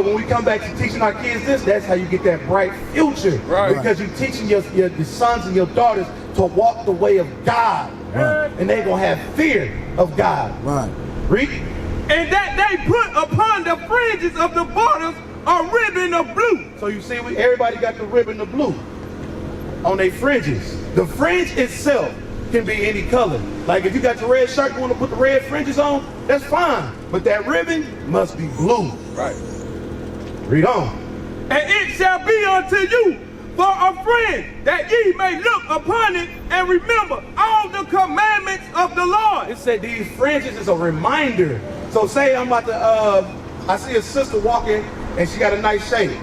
when we come back to teaching our kids this, that's how you get that bright future. Right. Because you're teaching your sons and your daughters to walk the way of God. Right. And they're going to have fear of God. Right. Read. And that they put upon the fringes of the borders a ribbon of blue. So you see, everybody got the ribbon of blue on their fringes. The fringe itself can be any color. Like if you got your red shirt, you want to put the red fringes on, that's fine. But that ribbon must be blue. Right. Read on. And it shall be unto you for a friend, that ye may look upon it and remember all the commandments of the Lord. It said these fringes is a reminder. So say I'm about to, I see a sister walking and she got a nice shape.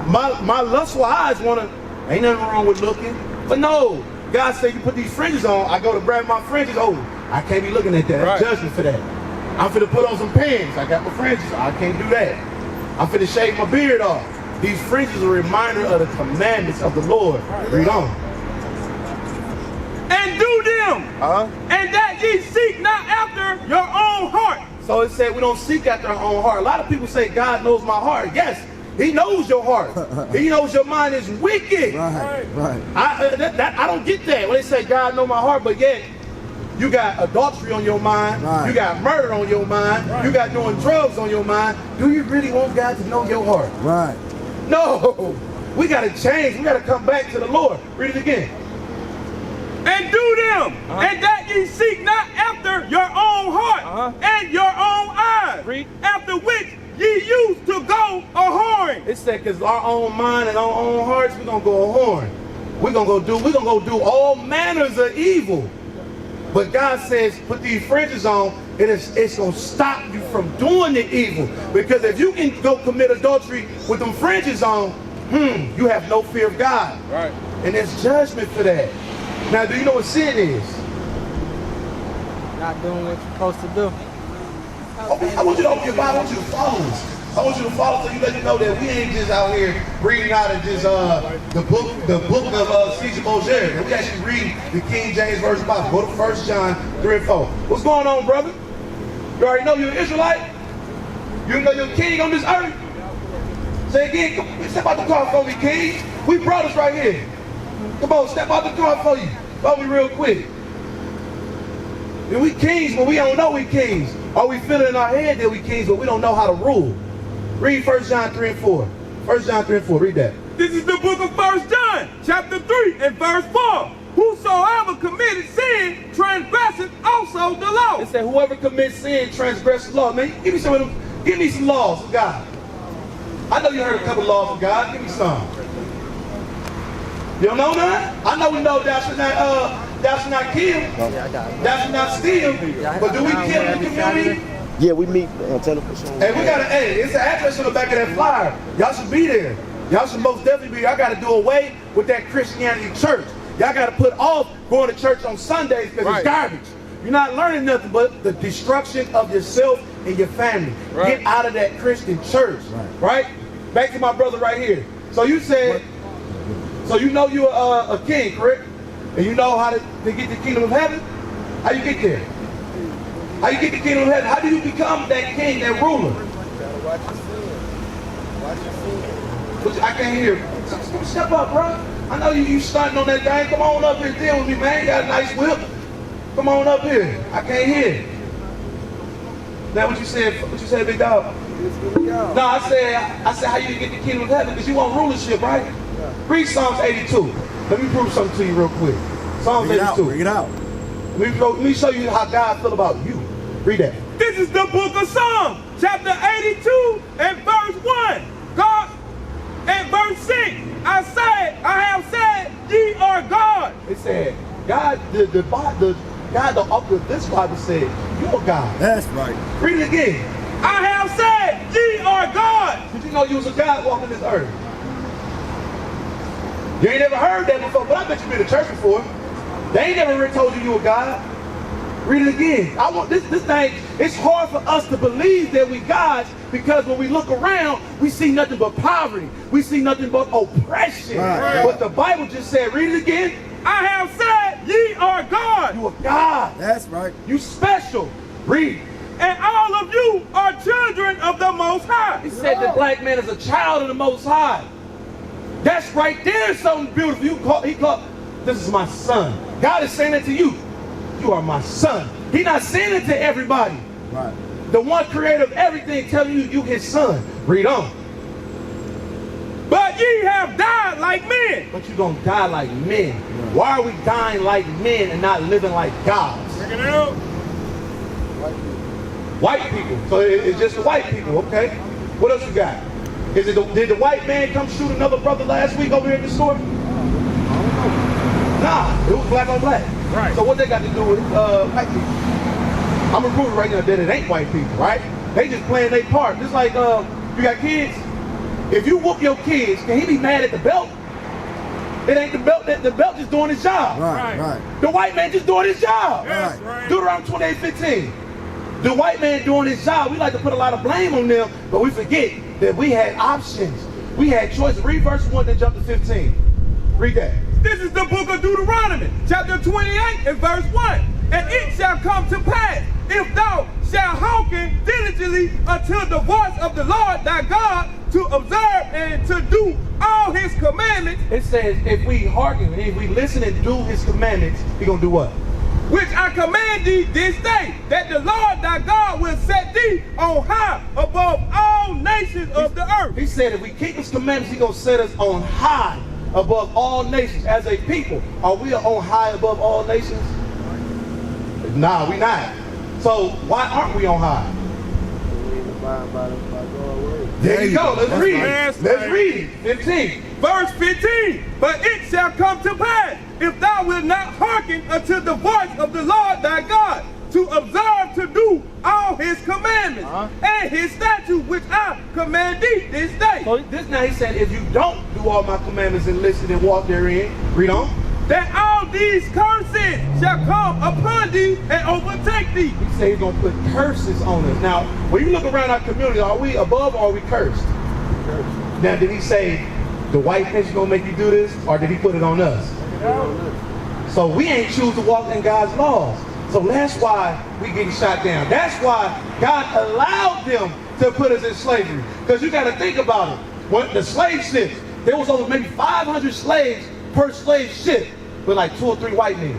My lustful eyes wanna, ain't nothing wrong with looking, but no. God said you put these fringes on, I go to grab my fringes, oh, I can't be looking at that, that's judgment for that. I'm finna put on some pants, I got my fringes, I can't do that. I'm finna shave my beard off. These fringes are a reminder of the commandments of the Lord. Read on. And do them, and that ye seek not after your own heart. So it said we don't seek after our own heart. A lot of people say God knows my heart. Yes, he knows your heart. He knows your mind is wicked. Right. I don't get that when they say God knows my heart, but yet you got adultery on your mind. Right. You got murder on your mind. Right. You got doing drugs on your mind. Do you really want God to know your heart? Right. No. We got to change. We got to come back to the Lord. Read it again. And do them, and that ye seek not after your own heart and your own eyes, after which ye used to go a-whoring. It said, because our own mind and our own hearts, we're gonna go a-whoring. We're gonna go do all manners of evil. But God says, put these fringes on, it's gonna stop you from doing the evil. Because if you can go commit adultery with them fringes on, you have no fear of God. Right. And there's judgment for that. Now, do you know what sin is? Not doing what you're supposed to do. I want you to open your Bible. I want you to follow us. I want you to follow so you let you know that we ain't just out here reading out of just the book of Caesar Borgia. And we actually read the King James Version Bible. Go to 1 John 3 and 4. What's going on, brother? You already know you're an Israelite? You know you're a king on this earth? Say again, come, step out the car for me, king. We brothers right here. Come on, step out the car for you. Follow me real quick. And we kings, but we don't know we kings. Or we feel it in our head that we kings, but we don't know how to rule. Read 1 John 3 and 4. 1 John 3 and 4, read that. This is the book of 1 John, chapter 3 and verse 4. Whosoever committed sin transgresseth also the law. It said whoever commits sin transgresses the law. Man, give me some of them. Give me some laws of God. I know you heard a couple laws of God. Give me some. You don't know none? I know we know thou should not kill. Thou should not steal. But do we kill in the community? Yeah, we meet television. Hey, we gotta, it's an address on the back of that flyer. Y'all should be there. Y'all should most definitely be there. Y'all gotta do away with that Christianity church. Y'all gotta put off going to church on Sundays because it's garbage. You're not learning nothing but the destruction of yourself and your family. Get out of that Christian church, right? Back to my brother right here. So you said, so you know you're a king, correct? And you know how to get the kingdom of heaven? How you get there? How you get the kingdom of heaven? How do you become that king, that ruler? Watch your sin. I can't hear. Step up, bro. I know you stunting on that thing. Come on up here and deal with me, man. You got a nice whip. Come on up here. I can't hear. Now what you said, big dog? No, I said how you get the kingdom of heaven, because you want rulership, right? Yeah. Read Psalms 82. Let me prove something to you real quick. Psalms 82. Bring it out. Let me show you how God feel about you. Read that. This is the book of Psalms, chapter 82 and verse 1. God, and verse 6. I have said, ye are God. It said, God, this Bible said, you are God. That's right. Read it again. I have said, ye are God. Did you know you was a God walking this earth? You ain't never heard that before, but I bet you've been to church before. They ain't never really told you were God. Read it again. I want this thing, it's hard for us to believe that we gods, because when we look around, we see nothing but poverty. We see nothing but oppression. Right. But the Bible just said, read it again. I have said, ye are God. You are God. That's right. You special. Read. and all of you are children of the Most High. He said the black man is a child of the Most High. That's right there, something beautiful. He called, this is my son. God is saying it to you. You are my son. He's not saying it to everybody. Right. The one creator of everything telling you his son. Read on. But ye have died like men. But you're going to die like men. Right. Why are we dying like men and not living like gods? Check it out. White people. So it's just the white people, okay? What else you got? Did the white man come shoot another brother last week over here in the store? Nah, it was black on black. Right. So what they got to do with white people? I'm gonna prove it right now that it ain't white people, right? They just playing their part. Just like you got kids. If you whoop your kids, can he be mad at the belt? It ain't the belt. The belt just doing his job. Right. The white man just doing his job. Yes, right. Deuteronomy 28:15. The white man doing his job. We like to put a lot of blame on them, but we forget that we had options. We had choices. Read verse 1, then jump to 15. Read that. This is the book of Deuteronomy, chapter 28 and verse 1. And it shall come to pass, if thou shalt hearken diligently unto the voice of the Lord thy God, to observe and to do all his commandments. It says if we hearken, if we listen and do his commandments, he gonna do what? Which I command thee this day, that the Lord thy God will set thee on high above all nations of the earth. He said if we keep his commandments, he gonna set us on high above all nations. As a people, are we on high above all nations? Nah, we not. So why aren't we on high? There you go. Let's read it. Let's read it. 15. Verse 15. But it shall come to pass, if thou wilt not hearken unto the voice of the Lord thy God, to observe to do all his commandments and his statutes which I command thee this day. So this now he said, if you don't do all my commandments and listen and walk therein, read on. That all these curses shall come upon thee and overtake thee. He said he's going to put curses on us. Now, when you look around our community, are we above or are we cursed? Now, did he say the white man's going to make you do this, or did he put it on us? So we ain't choose to walk in God's laws. So that's why we getting shot down. That's why God allowed them to put us in slavery. Because you got to think about it. When the slave ships, there was over maybe 500 slaves per slave ship, with like 2 or 3 white men.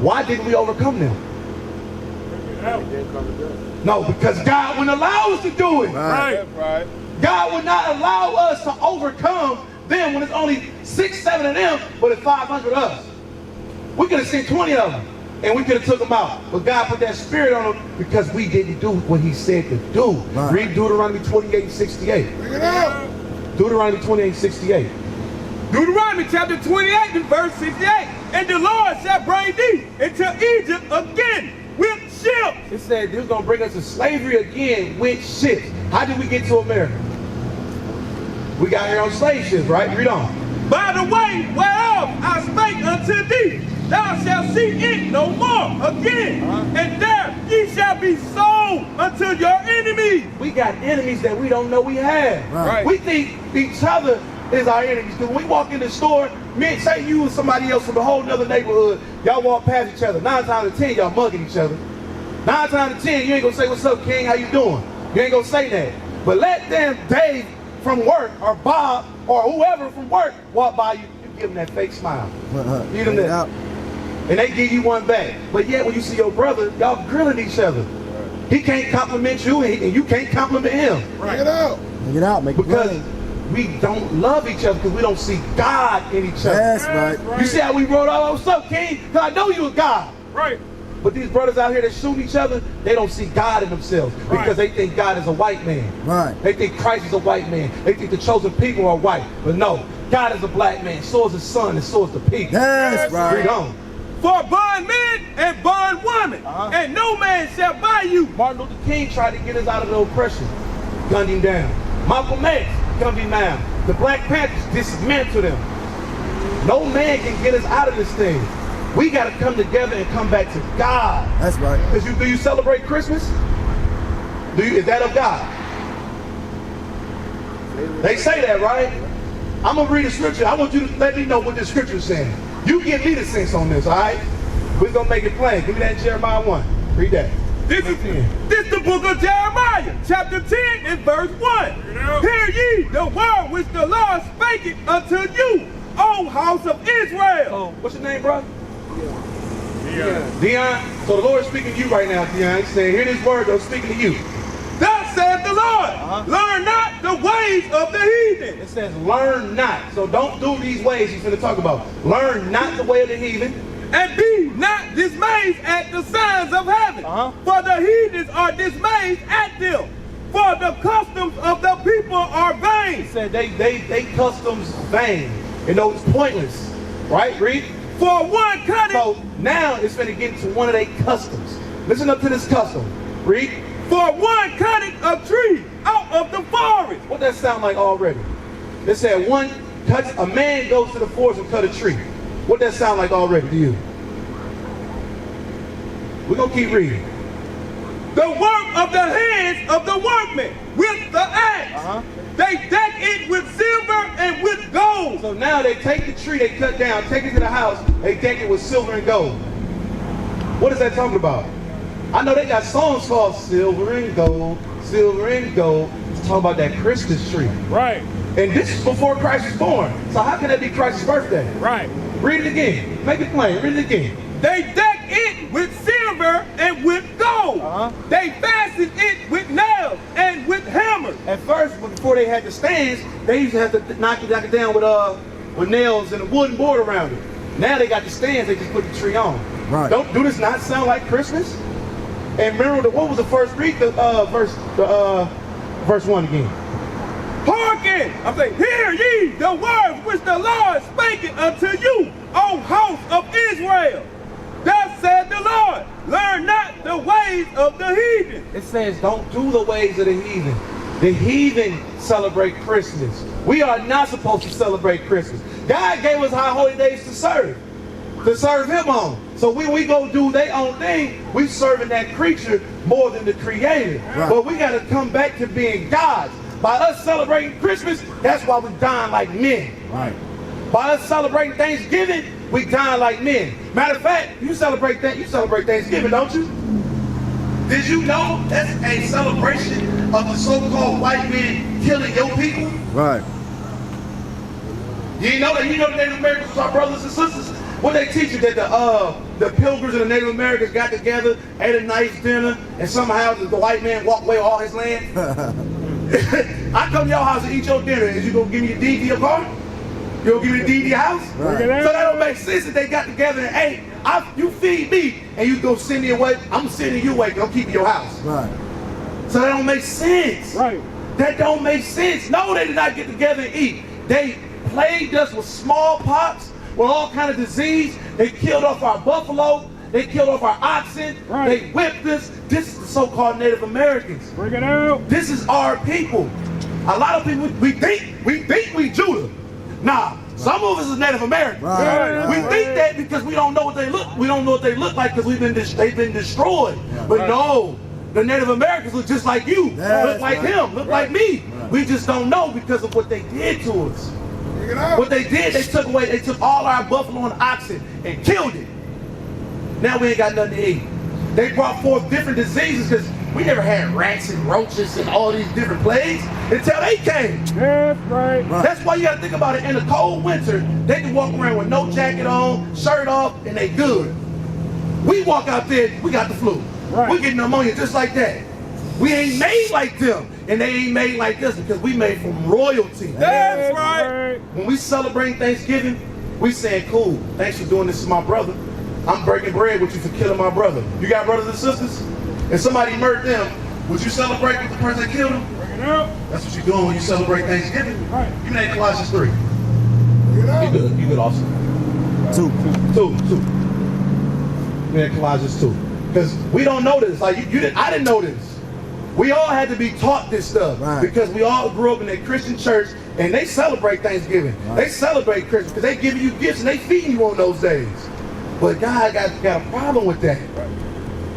Why didn't we overcome them? No, because God wouldn't allow us to do it. Right. God would not allow us to overcome them when it's only 6, 7 of them, but it's 500 of us. We could have seen 20 of them, and we could have took them out. But God put that spirit on them because we didn't do what he said to do. Right. Read Deuteronomy 28:68. Bring it out. Deuteronomy 28:68. Deuteronomy chapter 28 and verse 68. And the Lord shall bring thee into Egypt again with ships. It said he was going to bring us to slavery again with ships. How did we get to America? We got here on slave ships, right? Read on. By the way whereof I spake unto thee, thou shalt see it no more again. And there ye shall be sold unto your enemies. We got enemies that we don't know we have. Right. We think each other is our enemies. Because when we walk in the store, say you and somebody else from a whole nother neighborhood, y'all walk past each other. 9 times out of 10, y'all mugging each other. 9 times out of 10, you ain't gonna say, what's up, King, how you doing? You ain't gonna say that. But let them, Dave from work, or Bob, or whoever from work, walk by you, you give them that fake smile. Give them that. And they give you one back. But yet when you see your brother, y'all grilling each other. He can't compliment you, and you can't compliment him. Bring it out. Bring it out, make it because we don't love each other because we don't see God in each other. That's right. You see how we wrote out, what's up, King? Because I know you a God. Right. But these brothers out here that shoot each other, they don't see God in themselves because they think God is a white man. Right. They think Christ is a white man. They think the chosen people are white. But no, God is a black man. So is his son and so is the people. That's right. Read on. For bondmen and bondwomen, and no man shall buy you. Martin Luther King tried to get us out of the oppression. Gunned him down. Malcolm X gunned him down. The Black Panthers dismantled them. No man can get us out of this thing. We got to come together and come back to God. That's right. Because do you celebrate Christmas? Is that of God? They say that, right? I'm going to read the scripture. I want you to let me know what the scripture is saying. You give me the sense on this, all right? We're going to make it plain. Give me that in Jeremiah 1. Read that. This is the book of Jeremiah, chapter 10 and verse 1. Hear ye the word which the Lord spake unto you, O house of Israel. Oh, what's your name, brother? Dion. So the Lord is speaking to you right now, Dion. He's saying, hear this word, though, speaking to you. Thus saith the Lord, learn not the ways of the heathen. It says, learn not. So don't do these ways he's going to talk about. Learn not the way of the heathen. And be not dismayed at the signs of heaven. For the heathens are dismayed at them. For the customs of the people are vain. He said they customs vain. And those pointless. Right? Read. For one cutting. So now it's going to get into one of their customs. Listen up to this custom. Read. For one cutting a tree out of the forest. What that sound like already? They said one cuts, a man goes to the forest and cut a tree. What that sound like already to you? We're going to keep reading. The work of the hands of the workmen with the axe. They deck it with silver and with gold. So now they take the tree they cut down, take it to the house, they deck it with silver and gold. What is that talking about? I know they got songs called Silver and Gold, Silver and Gold. It's talking about that Christmas tree. Right. And this is before Christ was born. So how can that be Christ's birthday? Right. Read it again. Make it plain. Read it again. They deck it with silver and with gold. They fasten it with nails and with hammers. At first, before they had the stands, they used to have to knock it down with nails and a wooden board around it. Now they got the stands, they just put the tree on. Right. Do this not sound like Christmas? And remember, what was the first? Read the verse 1 again. Hearken, I'm saying, hear ye the words which the Lord spake unto you, O house of Israel. Thus said the Lord, learn not the ways of the heathen. It says, don't do the ways of the heathen. The heathen celebrate Christmas. We are not supposed to celebrate Christmas. God gave us our holy days to serve him on. So when we go do their own thing, we serving that creature more than the creator. Right. But we got to come back to being gods. By us celebrating Christmas, that's why we dying like men. Right. By us celebrating Thanksgiving, we dying like men. Matter of fact, you celebrate Thanksgiving, don't you? Did you know that's a celebration of the so-called white men killing your people? Right. You know that the Native Americans was our brothers and sisters? What they teach you that the Pilgrims and the Native Americans got together, ate a nice dinner, and somehow the white man walked away with all his land? I come to your house and eat your dinner. Is you gonna give me the deed to your car? You gonna give me the deed to your house? Right. So that don't make sense that they got together and ate. You feed me and you go send me away. I'm sending you away. I'm keeping your house. Right. So that don't make sense. Right. That don't make sense. No, they did not get together and eat. They plagued us with smallpox, with all kind of disease. They killed off our buffalo. They killed off our oxen. Right. They whipped us. This is the so-called Native Americans. Bring it out. This is our people. A lot of people, we think we Judah. Nah, some of us is Native Americans. Right. We think that because we don't know what they look. We don't know what they look like because they've been destroyed. But no, the Native Americans look just like you. Look like him. Look like me. We just don't know because of what they did to us. What they did, they took all our buffalo and oxen and killed it. Now we ain't got nothing to eat. They brought forth different diseases because we never had rats and roaches and all these different plagues until they came. That's right. That's why you gotta think about it. In the cold winter, they can walk around with no jacket on, shirt off, and they good. We walk out there, we got the flu. Right. We get pneumonia just like that. We ain't made like them, and they ain't made like us because we made from royalty. That's right. When we celebrate Thanksgiving, we saying, cool, thanks for doing this to my brother. I'm breaking bread with you for killing my brother. You got brothers and sisters? If somebody murdered them, would you celebrate with the person that killed them? Bring it out. That's what you're doing when you celebrate Thanksgiving. Right. You made Colossians 3. You good also. Two. You made Colossians 2. Because we don't know this. Like I didn't know this. We all had to be taught this stuff. Right. Because we all grew up in a Christian church and they celebrate Thanksgiving. Right. They celebrate Christmas because they giving you gifts and they feeding you on those days. But God got a problem with that.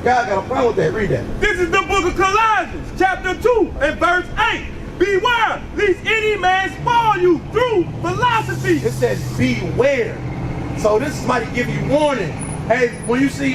God got a problem with that. Read that. This is the book of Colossians, chapter 2 and verse 8. Beware, lest any man spoil you through philosophy. It says beware. So this is somebody giving you warning. Hey, when you see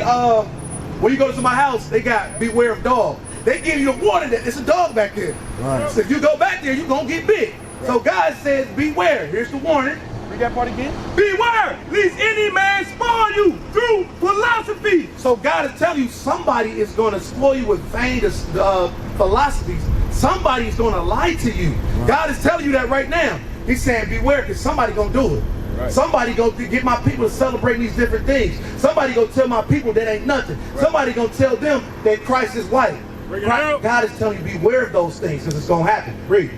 when you go to my house, they got beware of dog. They give you a warning that there's a dog back there. Right. So if you go back there, you're going to get bit. Right. So God says, beware. Here's the warning. Read that part again. Beware, lest any man spoil you through philosophy. So God is telling you somebody is going to spoil you with vain philosophies. Somebody is going to lie to you. Right. God is telling you that right now. He's saying, beware, because somebody going to do it. Right. Somebody going to get my people to celebrate these different things. Somebody going to tell my people that ain't nothing. Right. Somebody going to tell them that Christ is white. God is telling you, beware of those things, because it's going to happen. Read.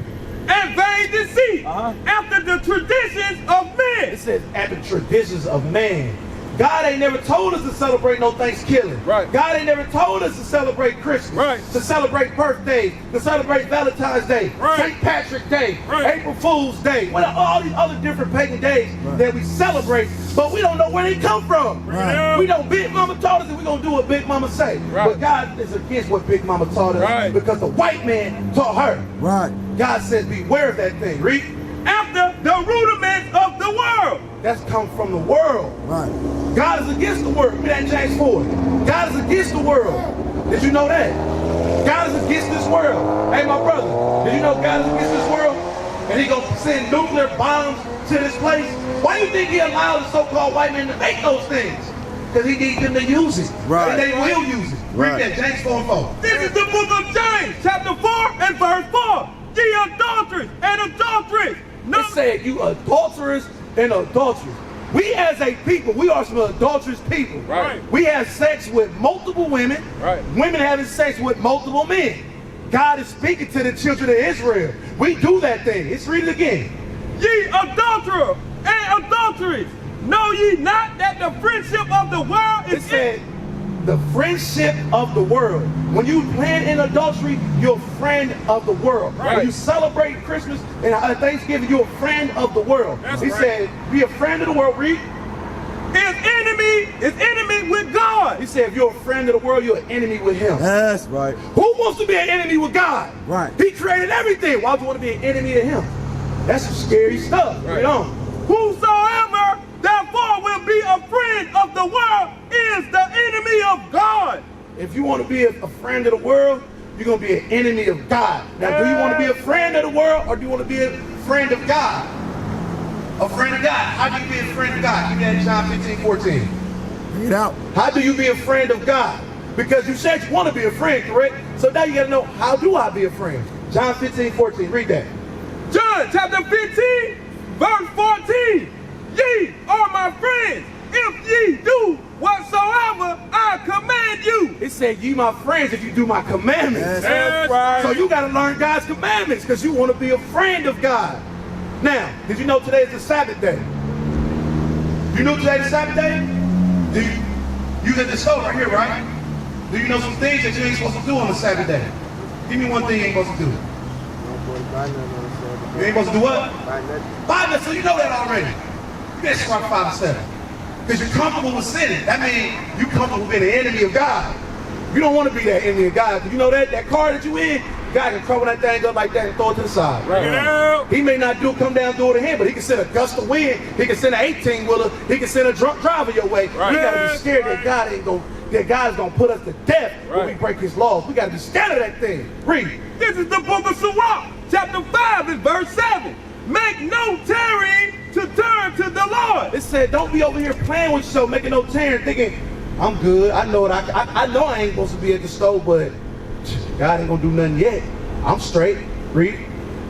And vain deceit, after the traditions of men. It says, after the traditions of man. God ain't never told us to celebrate no Thanksgiving. Right. God ain't never told us to celebrate Christmas. Right. To celebrate birthdays. To celebrate Valentine's Day. Right. St. Patrick's Day. Right. April Fool's Day. What are all these other different pagan days that we celebrate, but we don't know where they come from. Right. We know Big Mama taught us and we're going to do what Big Mama say. Right. But God is against what Big Mama taught us because the white man taught her. Right. God says beware of that thing. Read. After the rudiments of the world. That's come from the world. Right. God is against the world. Read that in James 4. God is against the world. Did you know that? God is against this world. Hey, my brother, did you know God is against this world? And he gonna send nuclear bombs to this place? Why do you think he allowed the so-called white men to make those things? Because he needs them to use it. Right. And they will use it. Read that, James 4 and 4. This is the book of James, chapter 4 and verse 4. Ye adulterers and adulteresses. It said, you adulterers and adulterers. We as a people, we are some adulterous people. Right. We have sex with multiple women. Right. Women having sex with multiple men. God is speaking to the children of Israel. We do that thing. Let's read it again. Ye adulterer and adulteries, know ye not that the friendship of the world is... It said, the friendship of the world. When you plan in adultery, you're a friend of the world. Right. When you celebrate Christmas and Thanksgiving, you're a friend of the world. He said, be a friend of the world. Read. Is enemy with God. He said, if you're a friend of the world, you're an enemy with him. That's right. Who wants to be an enemy with God? Right. He created everything. Why would you want to be an enemy of him? That's some scary stuff. Right. Read on. Whosoever therefore will be a friend of the world is the enemy of God. If you want to be a friend of the world, you're going to be an enemy of God. Now, do you want to be a friend of the world or do you want to be a friend of God? A friend of God. How do you be a friend of God? Give me that in John 15:14. Bring it out. How do you be a friend of God? Because you said you want to be a friend, correct? So now you got to know, how do I be a friend? John 15:14. Read that. John chapter 15, verse 14. Ye are my friends, if ye do whatsoever I command you. It said, ye my friends if you do my commandments. That's right. So you got to learn God's commandments because you want to be a friend of God. Now, did you know today is the Sabbath day? You know today's the Sabbath day? Do you was at the store right here, right? Do you know some things that you ain't supposed to do on the Sabbath day? Give me one thing you ain't supposed to do. You ain't supposed to do what? Buy nothing. So you know that already. You can't squat 5 and 7. Because you're comfortable with sinning. That means you're comfortable being an enemy of God. You don't want to be that enemy of God. You know that car that you in, God can crumble that thing up like that and throw it to the side. Right. He may not come down do it to him, but he can send a gust of wind. He can send an 18-wheeler. He can send a drunk driver your way. Right. We got to be scared that God ain't going. That God is going to put us to death when we break his laws. We got to be scared of that thing. Read. This is the book of Sirach, chapter 5 and verse 7. Make no tarrying to turn to the Lord. It said, don't be over here playing with yourself, making no tearing, thinking, I'm good. I know it. I know I ain't supposed to be at the stove, but God ain't going to do nothing yet. I'm straight. Read.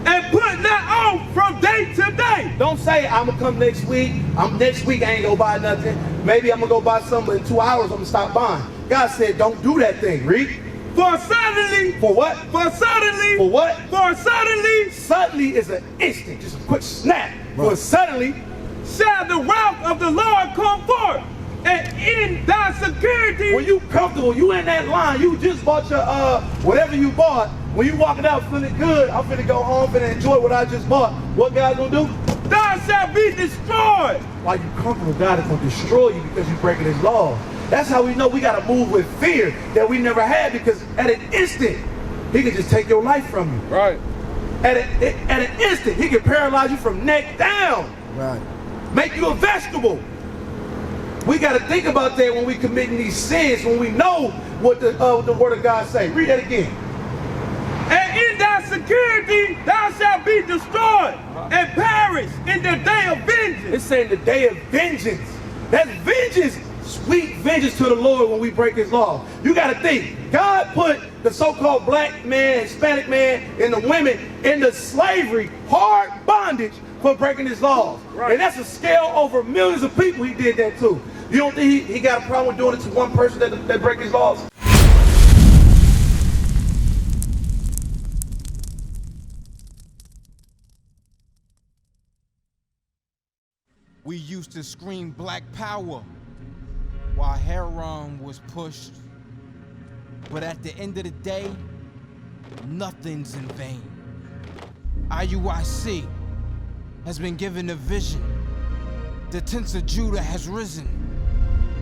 And put not off from day to day. Don't say, I'm going to come next week. Next week I ain't going to buy nothing. Maybe I'm going to go buy something, but in 2 hours I'm going to stop buying. God said, don't do that thing. Read. For suddenly. For what? For suddenly. For what? For suddenly. Suddenly is an instant, just a quick snap. Right. For suddenly shall the wrath of the Lord come forth, and in thy security. When you comfortable, you in that line, you just bought your whatever you bought. When you walking out feeling good, I'm finna go home and enjoy what I just bought. What God gonna do? Thou shalt be destroyed. While you comfortable, God is gonna destroy you because you're breaking his laws. That's how we know we gotta move with fear that we never had, because at an instant, he can just take your life from you. Right. At an instant, he can paralyze you from neck down. Right. Make you a vegetable. We got to think about that when we committing these sins, when we know what the word of God say. Read that again. And in thy security thou shalt be destroyed and perish in the day of vengeance. It's saying the day of vengeance. That's vengeance, sweet vengeance to the Lord when we break his law. You got to think, God put the so-called black man, Hispanic man, and the women into slavery, hard bondage for breaking his laws. Right. And that's a scale over millions of people he did that to. You don't think he got a problem with doing it to one person that break his laws? We used to scream black power while heroin was pushed. But at the end of the day, nothing's in vain. IUIC has been given a vision. The tents of Judah has risen.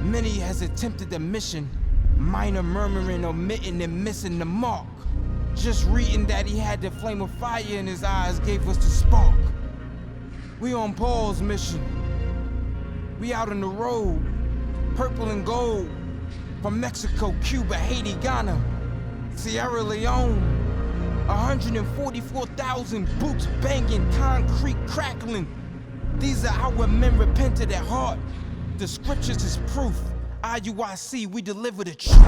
Many has attempted the mission, minor murmuring, omitting, and missing the mark. Just reading that he had the flame of fire in his eyes gave us the spark. We on Paul's mission. We out on the road, purple and gold, from Mexico, Cuba, Haiti, Ghana, Sierra Leone. 144,000 boots banging, concrete crackling. These are our men repented at heart. The scriptures is proof. IUIC, we deliver the truth.